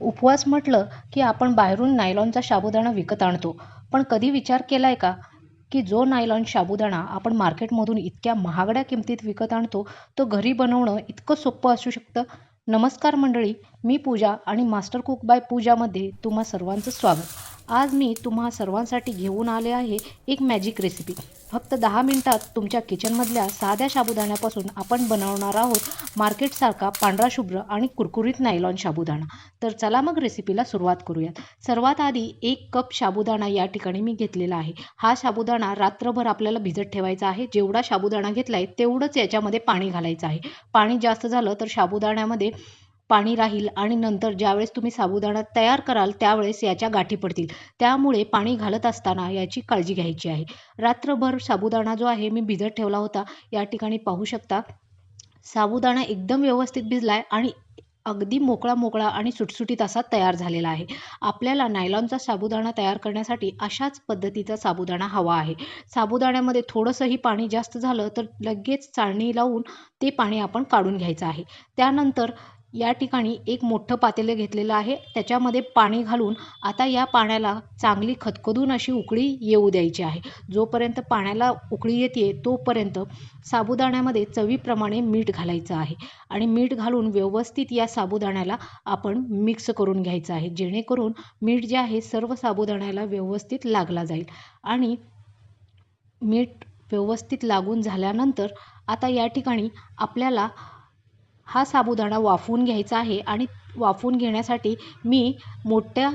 उपवास म्हटलं की आपण बाहेरून नायलॉनचा साबुदाणा विकत आणतो. पण कधी विचार केलाय का, की जो नायलॉन साबुदाणा आपण मार्केटमधून इतक्या महागड्या किमतीत विकत आणतो, तो घरी बनवणं इतकं सोपं असू शकतं? नमस्कार मंडळी, मी पूजा आणि मास्टर कुक बाय पूजामध्ये तुम्हा सर्वांचं स्वागत. आज मी तुम्हा सर्वांसाठी घेऊन आले आहे एक मॅजिक रेसिपी. फक्त 10 मिनिटात तुमच्या किचनमधल्या साध्या साबुदाण्यापासून आपण बनवणार आहोत मार्केटसारखा पांढरा शुभ्र आणि कुरकुरीत नायलॉन साबुदाणा. तर चला मग रेसिपीला सुरुवात करूयात. सर्वात आधी 1 कप साबुदाणा या ठिकाणी मी घेतलेला आहे. हा साबुदाणा रात्रभर आपल्याला भिजत ठेवायचा आहे. जेवढा साबुदाणा घेतलाय तेवढंच याच्यामध्ये पाणी घालायचं आहे. पाणी जास्त झालं तर साबुदाण्यामध्ये पाणी राहील आणि नंतर ज्यावेळेस तुम्ही साबुदाणा तयार कराल त्यावेळेस याच्या गाठी पडतील. त्यामुळे पाणी घालत असताना याची काळजी घ्यायची आहे. रात्रभर साबुदाणा जो आहे मी भिजत ठेवला होता. या ठिकाणी पाहू शकता साबुदाणा एकदम व्यवस्थित भिजलाय आणि अगदी मोकळा आणि सुटसुटीत असा तयार झालेला आहे. आपल्याला नायलॉनचा साबुदाणा तयार करण्यासाठी अशाच पद्धतीचा साबुदाणा हवा आहे. साबुदाण्यामध्ये थोडंसंही पाणी जास्त झालं तर लगेच चाळणी लावून ते पाणी आपण काढून घ्यायचं आहे. त्यानंतर या ठिकाणी एक मोठं पातेलं घेतलेलं आहे. त्याच्यामध्ये पाणी घालून आता या पाण्याला चांगली खदखदून अशी उकळी येऊ द्यायची आहे. जोपर्यंत पाण्याला उकळी येते तोपर्यंत साबुदाण्यामध्ये चवीप्रमाणे मीठ घालायचं आहे आणि मीठ घालून व्यवस्थित या साबुदाण्याला आपण मिक्स करून घ्यायचं आहे, जेणेकरून मीठ जे आहे सर्व साबुदाण्याला व्यवस्थित लागला जाईल. आणि मीठ व्यवस्थित लागून झाल्यानंतर आता या ठिकाणी आपल्याला हा साबुदाणा वाफवून घ्यायचा आहे आणि वाफवून घेण्यासाठी मी मोठ्या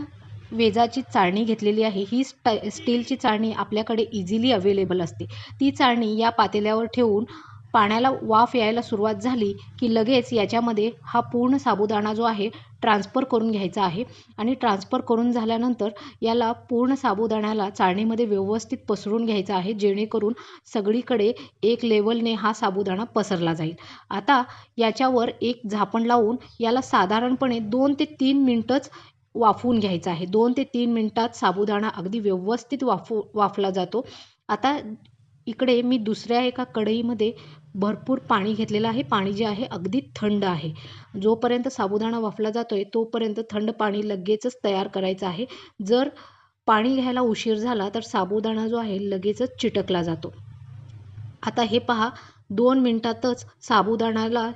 वेजाची चाळणी घेतलेली आहे. ही स्टीलची चाळणी आपल्याकडे इझिली अवेलेबल असते. ती चाळणी या पातेल्यावर ठेवून पाण्याला वाफ यायला सुरुवात झाली की लगेच याच्यामध्ये हा पूर्ण साबुदाणा जो आहे ट्रान्सफर करून घ्यायचा आहे आणि ट्रान्सफर करून झाल्यानंतर याला पूर्ण साबुदाण्याला चाळणीमध्ये व्यवस्थित पसरून घ्यायचा आहे, जेणेकरून सगळीकडे एक लेवलने हा साबुदाणा पसरला जाईल. आता याच्यावर एक झाकण लावून याला साधारणपणे 2 ते 3 मिनिटंच वाफवून घ्यायचं आहे. 2 ते 3 मिनिटात साबुदाणा अगदी व्यवस्थित वाफला जातो. आता इकडे मी दुसऱ्या एका कढईमध्ये भरपूर पाणी घेतलेलं आहे. पाणी जे आहे अगदी थंड आहे. जोपर्यंत साबुदाणा वाफला जातोय तोपर्यंत थंड पाणी लगेचच तयार करायचं आहे. जर पाणी घ्यायला उशीर झाला तर साबुदाणा जो आहे लगेचच चिटकला जातो. आता हे पहा, 2 मिनिटातच साबुदाण्याला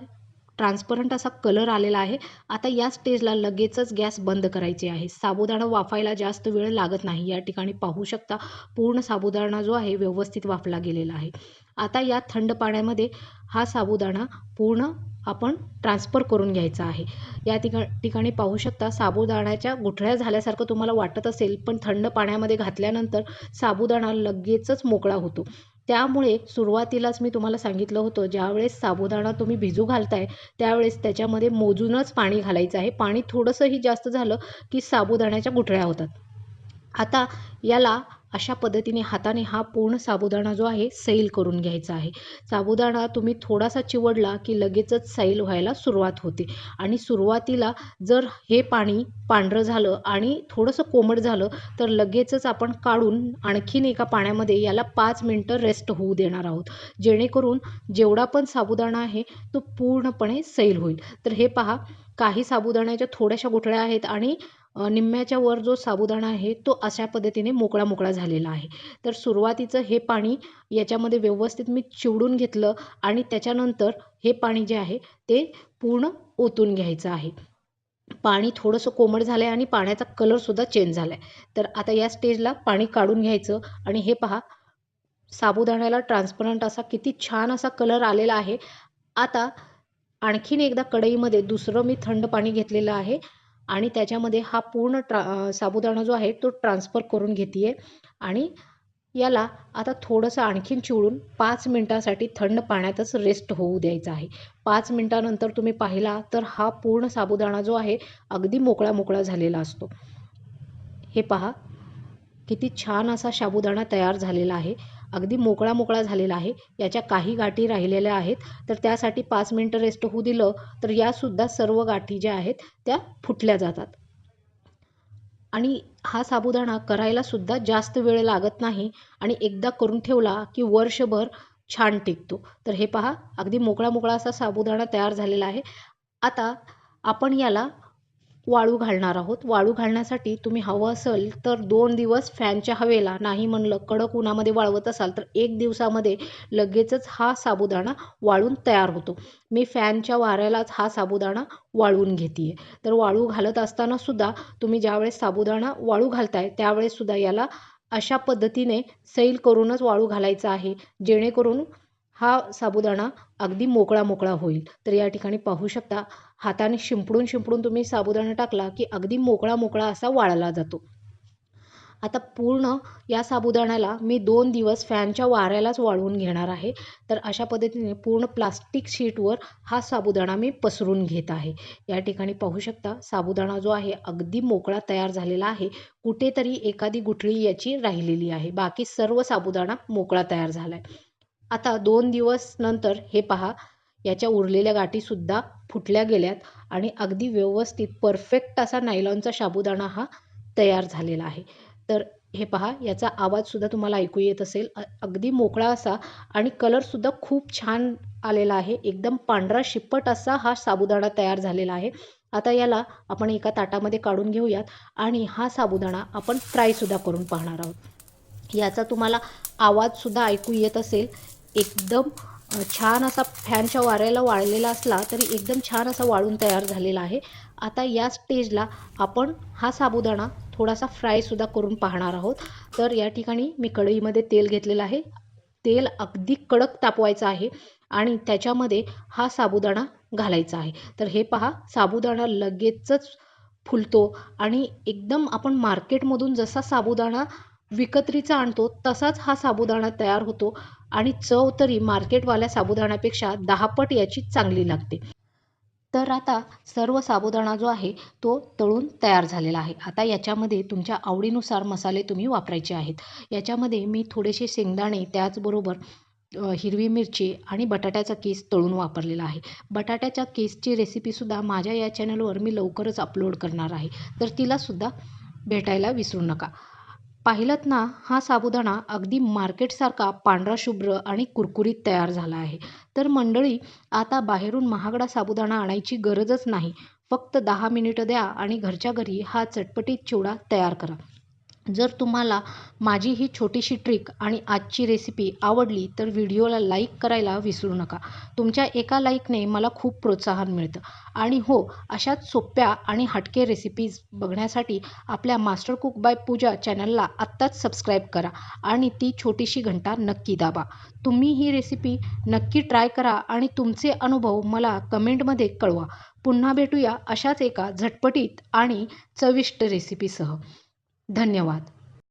ट्रान्सपरंट असा कलर आलेला आहे. आता या स्टेजला लगेचच गॅस बंद करायचे आहे. साबुदाणा वाफायला जास्त वेळ लागत नाही. या ठिकाणी पाहू शकता पूर्ण साबुदाणा जो आहे व्यवस्थित वाफला गेलेला आहे. आता या थंड पाण्यामध्ये हा साबुदाणा पूर्ण आपण ट्रान्सफर करून घ्यायचा आहे. या ठिकाणी पाहू शकता साबुदाण्याच्या गुठळ्या झाल्यासारखं तुम्हाला वाटत असेल, पण थंड पाण्यामध्ये घातल्यानंतर साबुदाणा लगेचच मोकळा होतो. त्यामुळे सुरुवातीलाच मी तुम्हाला सांगितलं होतं, ज्यावेळेस साबुदाणा तुम्ही भिजू घालताय त्यावेळेस त्याच्यामध्ये मोजूनच पाणी घालायचं आहे. पाणी थोडंसंही जास्त झालं की साबुदाण्याच्या गुठळ्या होतात. आता याला अशा पद्धतीने हाताने हा पूर्ण साबुदाणा जो आहे सैल करून घ्यायचा आहे. साबुदाणा तुम्ही थोडासा चिवडला की लगेचच सैल व्हायला सुरुवात होते आणि सुरुवातीला जर हे पाणी पांढरं झालं आणि थोडंसं कोमट झालं तर लगेचच आपण काढून आणखीन एका पाण्यामध्ये याला 5 मिनिटं रेस्ट होऊ देणार आहोत, जेणेकरून जेवढा पण साबुदाणा आहे तो पूर्णपणे सैल होईल. तर हे पहा, काही साबुदाण्याच्या थोड्याशा गुठळ्या आहेत आणि निम्म्याच्या वर जो साबुदाणा आहे तो अशा पद्धतीने मोकळा झालेला आहे. तर सुरुवातीचं हे पाणी याच्यामध्ये व्यवस्थित मी चिवडून घेतलं आणि त्याच्यानंतर हे पाणी जे आहे ते पूर्ण ओतून घ्यायचं आहे. पाणी थोडंसं कोमट झालं आहे आणि पाण्याचा कलरसुद्धा चेंज झाला आहे. तर आता या स्टेजला पाणी काढून घ्यायचं आणि हे पहा, साबुदाण्याला ट्रान्सपरंट असा किती छान असा कलर आलेला आहे. आता आणखीन एकदा कढईमध्ये दुसरं मी थंड पाणी घेतलेलं आहे आणि त्याच्यामध्ये हा पूर्ण साबुदाणा जो आहे तो ट्रान्सफर करून घेते आणि याला आता थोडंसं आणखीन चिवडून 5 मिनिटासाठी थंड पाण्यातच रेस्ट होऊ द्यायचा आहे. 5 मिनिटानंतर तुम्ही पाहिला तर हा पूर्ण साबुदाणा जो आहे अगदी मोकळा झालेला असतो. हे पहा, किती छान असा साबुदाणा तयार झालेला आहे. अगदी मोकळा झालेला आहे. याच्या काही गाठी राहिलेल्या आहेत, तर त्यासाठी 5 मिनिटं रेस्ट होऊ दिलं तर यासुद्धा सर्व गाठी ज्या आहेत त्या फुटल्या जातात. आणि हा साबुदाणा करायला सुद्धा जास्त वेळ लागत नाही आणि एकदा करून ठेवला की वर्षभर छान टिकतो. तर हे पहा, अगदी मोकळा असा साबुदाणा तयार झालेला आहे. आता आपण याला वाळू घालणार आहोत. वाळू घालण्यासाठी तुम्ही हवं असेल तर 2 दिवस फॅनच्या हवेला, नाही म्हणलं कडक उन्हामध्ये वाळवत असाल तर 1 दिवसामध्ये लगेचच हा साबुदाणा वाळून तयार होतो. मी फॅनच्या वाऱ्यालाच हा साबुदाणा वाळवून घेते आहे. तर वाळू घालत असताना सुद्धा तुम्ही ज्यावेळेस साबुदाणा वाळू घालताय त्यावेळेस सुद्धा याला अशा पद्धतीने सैल करूनच वाळू घालायचा आहे, जेणेकरून हा साबुदाणा अगदी मोकळा मोकळा होईल. तर या ठिकाणी पाहू शकता, हाताने शिंपडून शिंपडून तुम्ही साबुदाणा टाकला की अगदी मोकळा मोकळा असा वाळला जातो. आता पूर्ण या साबुदाण्याला मी 2 दिवस फॅनच्या वाऱ्यालाच वाळवून घेणार आहे. तर अशा पद्धतीने पूर्ण प्लास्टिक शीटवर हा साबुदाणा मी पसरून घेत आहे. या ठिकाणी पाहू शकता, साबुदाणा जो आहे अगदी मोकळा तयार झालेला आहे. कुठेतरी एखादी गुठळी याची राहिलेली आहे. बाकी सर्व साबुदाणा मोकळा तयार झाला आहे. आता 2 दिवस नंतर हे पहा, याच्या उरलेल्या गाठीसुद्धा फुटल्या गेल्यात आणि अगदी व्यवस्थित परफेक्ट असा नायलॉनचा साबुदाणा हा तयार झालेला आहे. तर हे पहा, याचा आवाजसुद्धा तुम्हाला ऐकू येत असेल. अगदी मोकळा असा आणि कलरसुद्धा खूप छान आलेला आहे. एकदम पांढरा शिप्पट असा हा साबुदाणा तयार झालेला आहे. आता याला आपण एका ताटामध्ये काढून घेऊयात आणि हा साबुदाणा आपण फ्रायसुद्धा करून पाहणार आहोत. याचा तुम्हाला आवाजसुद्धा ऐकू येत असेल. एकदम छान असा फॅनच्या वाऱ्याला वाळलेला असला तरी एकदम छान असा वाळून तयार झालेला आहे. आता या स्टेजला आपण हा साबुदाणा थोडासा फ्रायसुद्धा करून पाहणार आहोत. तर या ठिकाणी मी कढईमध्ये तेल घेतलेलं आहे. तेल अगदी कडक तापवायचं आहे आणि त्याच्यामध्ये हा साबुदाणा घालायचा आहे. तर हे पहा, साबुदाणा लगेचच फुलतो आणि एकदम आपण मार्केटमधून जसा साबुदाणा विकत्रीचा आणतो तसाच हा साबुदाणा तयार होतो आणि चव तरी मार्केटवाल्या साबुदाण्यापेक्षा 10 पट याची चांगली लागते. तर आता सर्व साबुदाणा जो आहे तो तळून तयार झालेला आहे. आता याच्यामध्ये तुमच्या आवडीनुसार मसाले तुम्ही वापरायचे आहेत. याच्यामध्ये मी थोडेसे शेंगदाणे, त्याचबरोबर हिरवी मिरची आणि बटाट्याचा कीस तळून वापरलेला आहे. बटाट्याच्या कीसची रेसिपीसुद्धा माझ्या या चॅनलवर मी लवकरच अपलोड करणार आहे. तर तिलासुद्धा भेटायला विसरू नका. पाहिलंत ना, हा साबुदाणा अगदी मार्केटसारखा पांढरा शुभ्र आणि कुरकुरीत तयार झाला आहे. तर मंडळी, आता बाहेरून महागडा साबुदाणा आणायची गरजच नाही. फक्त 10 मिनिटं द्या आणि घरच्या घरी हा चटपटीत चिवडा तयार करा. जर तुम्हाला माझी ही छोटीशी ट्रिक आणि आजची रेसिपी आवडली तर व्हिडिओला लाईक करायला विसरू नका. तुमच्या एका लाईकने मला खूप प्रोत्साहन मिळतं. आणि हो, अशाच सोप्या आणि हटके रेसिपीज बघण्यासाठी आपल्या मास्टर कुक बाय पूजा चॅनलला आत्ताच सबस्क्राईब करा आणि ती छोटीशी घंटा नक्की दाबा. तुम्ही ही रेसिपी नक्की ट्राय करा आणि तुमचे अनुभव मला कमेंटमध्ये कळवा. पुन्हा भेटूया अशाच एका झटपटीत आणि चविष्ट रेसिपीसह. धन्यवाद.